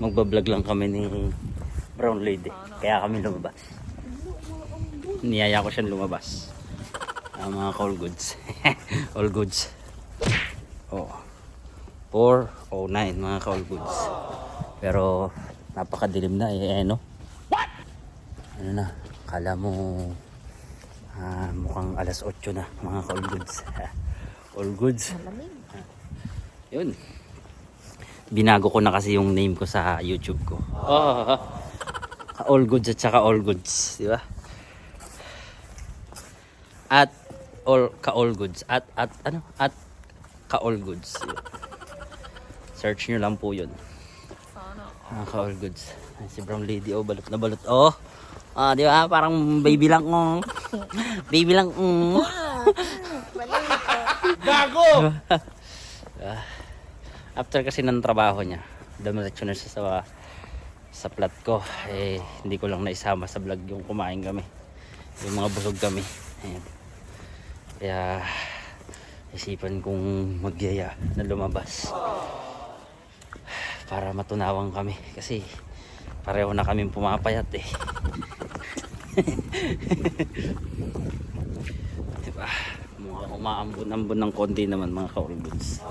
Magbablog lang kami ni Brown Lady. Kaya kami lumabas. Niyaya ko siyang lumabas. Mga all goods. All goods. Oh. 4:09 mga all goods. Pero napakadilim na ano? Ano na? Kala mo mukhang alas 8 na mga all goods. All goods. Yun. Binago ko na kasi yung name ko sa YouTube ko. All goods at saka all goods, di ba? At all goods. At ka all goods. Search nyo lang po yun. Ka all goods. Si Brown Lady, balot na balot. Di ba? Parang baby lang. Baby lang. Gago! After kasi ng trabaho niya, dumiretso na siya sa plat ko. Hindi ko lang naisama sa vlog yung kumain kami. Yung mga busog kami. Ayan. Kaya isipan kong magyaya na lumabas para matunawan kami kasi pareho na kaming pumapayat diba? Umaambon-ambon ng konti naman mga ka-all goods.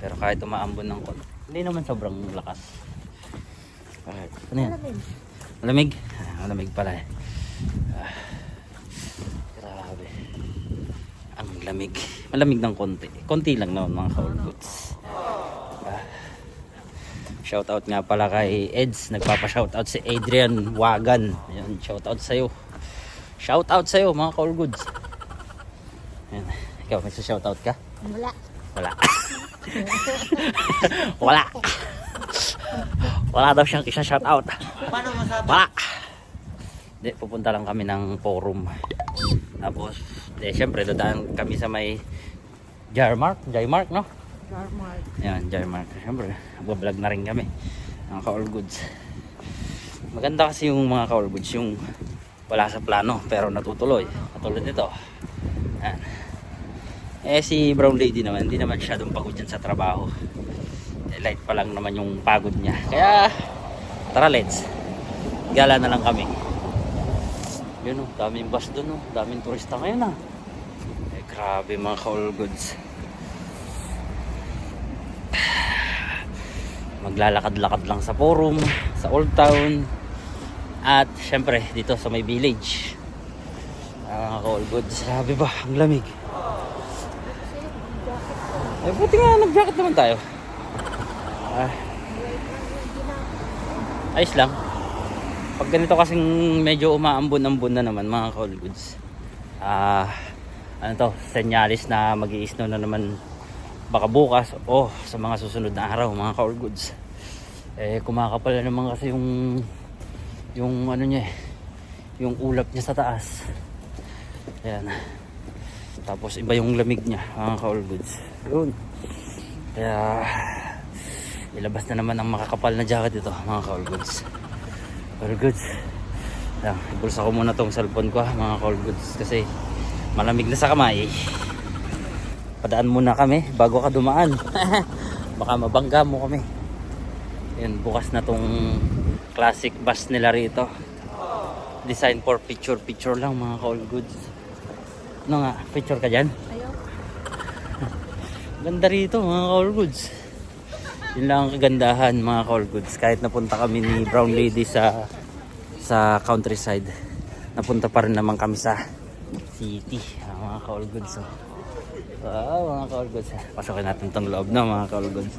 Pero kahit umaambon ng konti, hindi naman sobrang lakas. Alright. Ano yan? Malamig? Malamig pala grabe. Ang lamig. Malamig ng konti. Konti lang naman mga ka-all goods. Shoutout nga pala kay Eds. Nagpapa-shoutout si Adrian Wagan. Ayan, shoutout sa'yo. Shoutout sa'yo mga ka-all goods. Ayan. Ikaw, may shoutout ka? Wala. Wala. Wala. Wala daw siyang isa-shoutout. Paano masabi? Wala. Hindi, pupunta lang kami ng forum. Tapos, syempre, dadaan kami sa may Jarmark, no? Jarmark. Ayan, Jarmark. Syempre, vlog na rin kami. Mga ka-all goods. Maganda kasi yung mga ka-all goods, yung wala sa plano, pero natutuloy. Katulad nito. Ayan. Si Brown Lady naman, hindi naman siya pagod dyan sa trabaho. Light pa lang naman yung pagod niya. Kaya, tara let's. Gala na lang kami. Yun daming bus dun daming turista ngayon grabe mga ka-all goods. Maglalakad-lakad lang sa forum, sa Old Town, at syempre dito sa may village. Mga ka-all goods, grabe ba, ang lamig. Buti nga nag-jacket naman tayo. Ayos lang. Pag ganito kasing medyo umaambon-ambon na naman mga ka-all goods, senyalis na mag-i-snow na naman baka bukas o sa mga susunod na araw mga ka-all goods. Kumakapal na naman kasi yung ano niya yung ulap niya sa taas. Ayan. Tapos iba yung lamig niya mga ka-all goods. Yun. Kaya ilabas na naman ang makakapal na jacket ito mga ka-all goods. All goods. Ayan, ibulsa ko muna tong cellphone ko mga ka-all goods kasi malamig na sa kamay. Padaan muna kami bago ka dumaan. Baka mabangga mo kami. Ayan, bukas na tong classic bus nila rito. Design for picture lang mga ka-all goods. Ano nga, picture ka dyan? Ayaw. Ganda rito mga ka-all goods. Yun lang ang kagandahan mga ka-all goods. Kahit napunta kami ni Brown Lady sa countryside, napunta pa rin naman kami sa city. Mga ka-all goods. Mga ka-all goods. Pasokin natin itong loob na mga ka-all goods.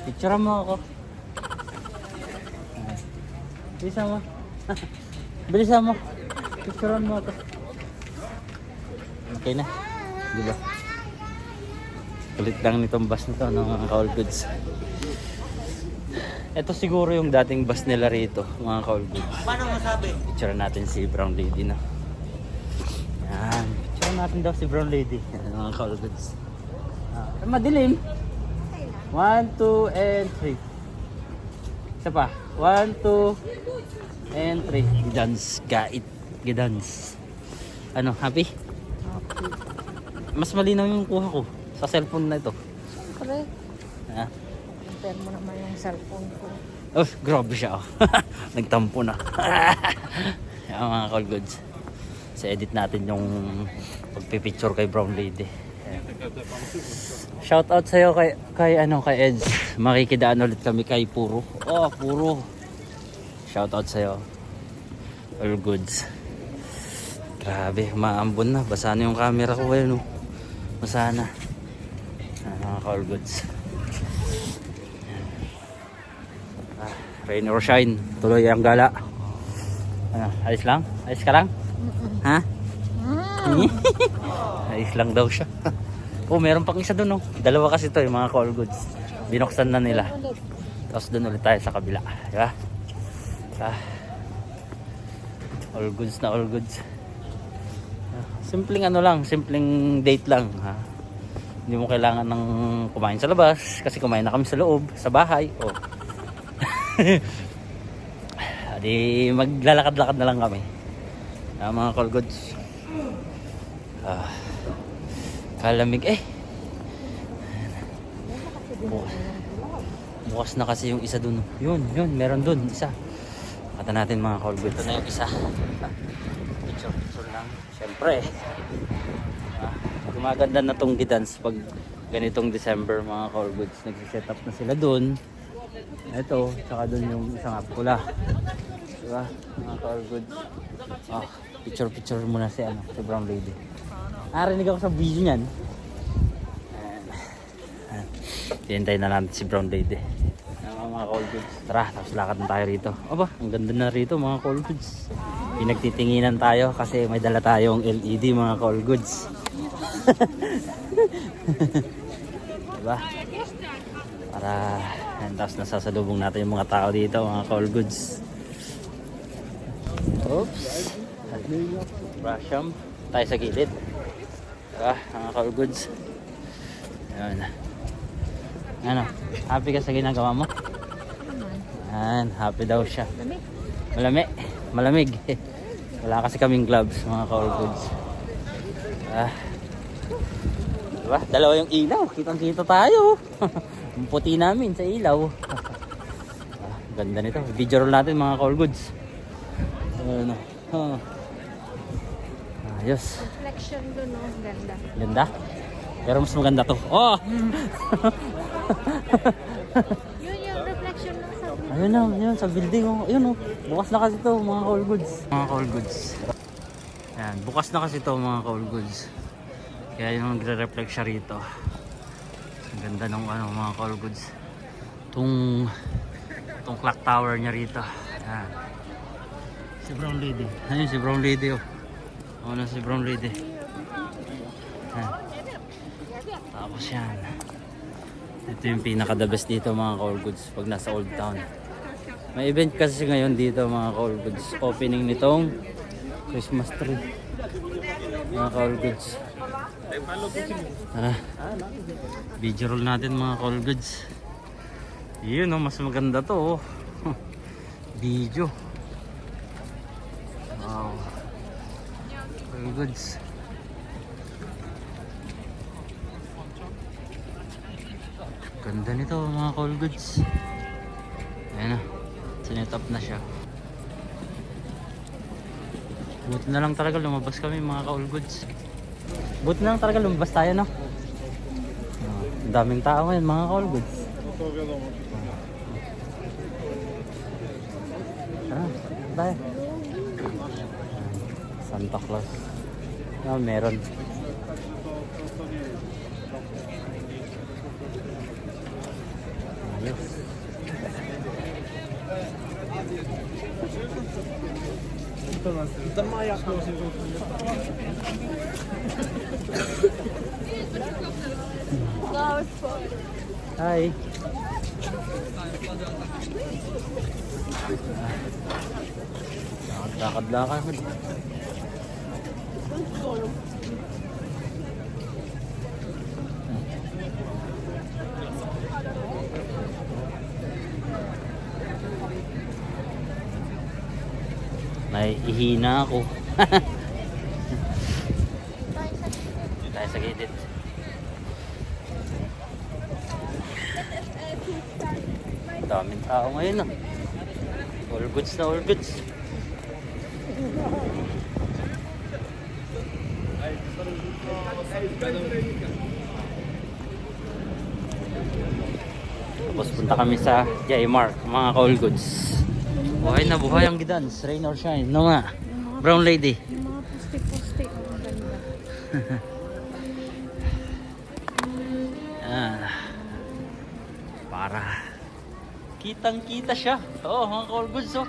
Picture mo ako. Bilisan mo. Bilisan mo. Picturean mo ako. Okay na. Diba? Kulit lang nitong bus nito mga ka-all goods. Ito siguro yung dating bus nila rito mga ka-all goods. Paano masabi? Picture natin si Brown Lady na. Yan. Picture natin daw si Brown Lady. Yan, mga ka-all goods. Madilim. 1, 2, and 3. Isa pa. 1, 2, and 3. Gidans. Gait. Gidans. Ano? Happy? Happy. mas malinaw yung kuha ko sa cellphone na ito. Correct. Ha? Compare mo naman yung cellphone ko. Oh, grabe siya. Oh. Nagtampo na. Yan mga call goods. Sa edit natin yung pagpipicture kay Brown Lady. Ayan. Shout out sa'yo kay Eds. Makikidaan ulit kami kay Puro. Oh, Puro. Shout out sa'yo. All goods. Grabe, maambon na. Basa na yung camera ko ngayon. Oh. Basa na. Mga call goods. Rain or shine, tuloy ang gala. Ayos lang? Ayos ka lang? Ha? Ayos lang daw siya. Oh, meron pang isa dun, oh. Dalawa kasi to, yung mga call goods. Binuksan na nila. Tapos dun ulit tayo sa kabila. Diba? All goods na all goods. Simpleng ano lang, simpleng date lang. Ha? Hindi mo kailangan ng kumain sa labas kasi kumain na kami sa loob, sa bahay. Oh. Di maglalakad-lakad na lang kami. Mga call goods. Kalamig eh. Bukas na kasi yung isa dun. Yun, meron dun isa. Kata natin mga call goods. Ito na yung isa. Picture lang. Siyempre gumaganda na tong gidans pag ganitong December mga call goods. Nagsiset up na sila dun. Ito, tsaka dun yung isang pula. Diba? Mga call goods. Picture muna si Brown Lady. Narinig ako sa video niyan. Hintayin na natin si Brown Lady. Mga call goods. Tara, tapos lakad na tayo rito. Aba, ang ganda na rito mga call goods. Pinagtitinginan tayo kasi may dala tayong LED mga call goods. Diba? Para tapos nasasalubong natin yung mga tao dito mga call goods. Oops. Brasham. Tayo sa gilid. Diba? Mga call goods. Ayan. Ano? Happy ka sa ginagawa mo? Ayan. Happy daw siya. Malamig. Wala kasi kaming gloves mga call goods. Diba? Dalawa yung ilaw. Kitang-kita tayo. Ang puti namin sa ilaw. Ganda nito. Video roll natin mga call goods. Ayos. Reflection doon, no? Ganda. Ganda? Pero mas maganda to. Oh! Yun yung reflection ng sa video. Ayun na, yun sa building. Oh. Ayun oh. Bukas na kasi to mga call goods. Mga call goods. Yan, bukas na kasi to mga call goods. Kaya yung nagre-reflect siya rito. Ang ganda ng mga call goods. Itong clock tower niya rito. Yan. Si Brown Lady. Ayun si Brown Lady oh. Ano si Brown Lady. Yan. Tapos yan. Ito yung pinaka the best dito mga call goods pag nasa Old Town. May event kasi ngayon dito mga call goods. Opening nitong Christmas tree. Mga call goods. Video roll natin mga call goods. Yun oh, mas maganda to oh. Video. Wow. Call goods. Ganda nito mga call goods. Ayan na. Sinet up na siya. Buti na lang talaga lumabas kami mga call goods. Buti na lang talaga lumabas tayo no. Ang daming tao ngayon mga call goods. Tayo. Santa Claus. Meron. Ayos. Hi. Lakad-lakad. May ihina ako. Tayo sa gilid. Daming tao ngayon ah. All goods na all goods. Tapos punta kami sa J-Mark, mga ka-all goods. Buhay na buhay ang Gidans, rain or shine. No nga, brown lady. Yung mga poste-poste. Ang ganda. Ah, para kitang kita siya. Oo, mga ka-all goods oh.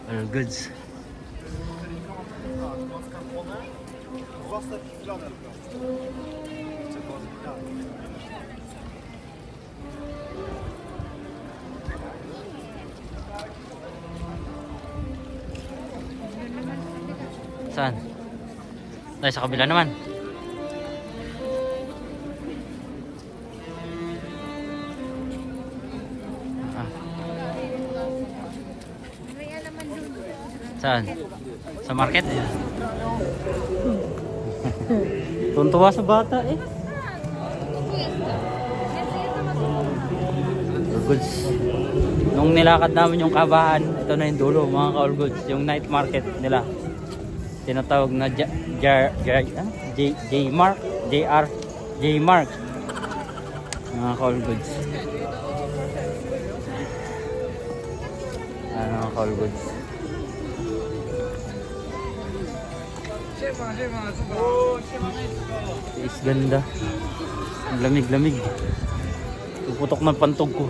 All goods. Saan? Ay, sa kabila naman. Ah, May alaman dun. saan? Sa market? Tuntua sa bata eh. All goods. Nung nilakad namin yung kabahan, ito na yung dulo, mga ka-all goods. Yung night market nila. Tinatawag na J-Mark, JR, J-Mark. Mga ka-all goods. Mga ka-all goods. Is ganda. Ang lamig-lamig. Puputok ng pantog ko.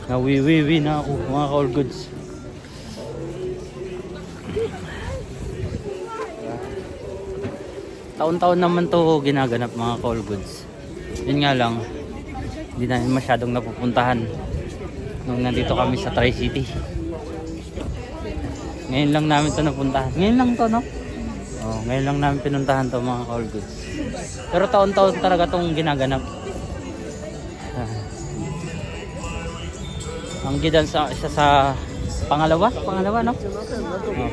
Nawiwiwi na ako, mga ka-all goods. Taon-taon naman to ginaganap, mga ka-all goods. Yun nga lang, hindi namin masyadong napupuntahan nung nandito kami sa Tri-City. Ngayon lang namin to napuntahan. Ngayon lang to, no? Oh, ngayon lang namin pinuntahan to, mga ka-all goods. Pero taon-taon talaga tong ginaganap. Ang Gidans isa sa pangalawa no?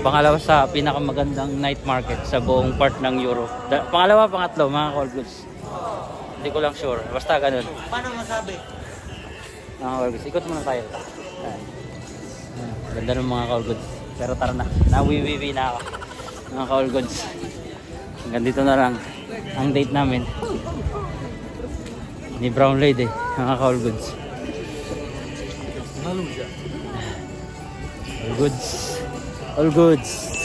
Pangalawa sa pinakamagandang night market sa buong part ng Europe. Pangalawa, pangatlo, mga ka-all goods. Hindi ko lang sure. Basta ganun. Paano masabi? Mga ka-all goods. Ikot muna tayo. Ganda ng mga ka-all goods. Pero tara na. Nawiwiwi na ako. Mga ka-all goods. Hanggang dito na lang ang date namin ni Brown Lady. Mga ka-all goods. All goods. All goods.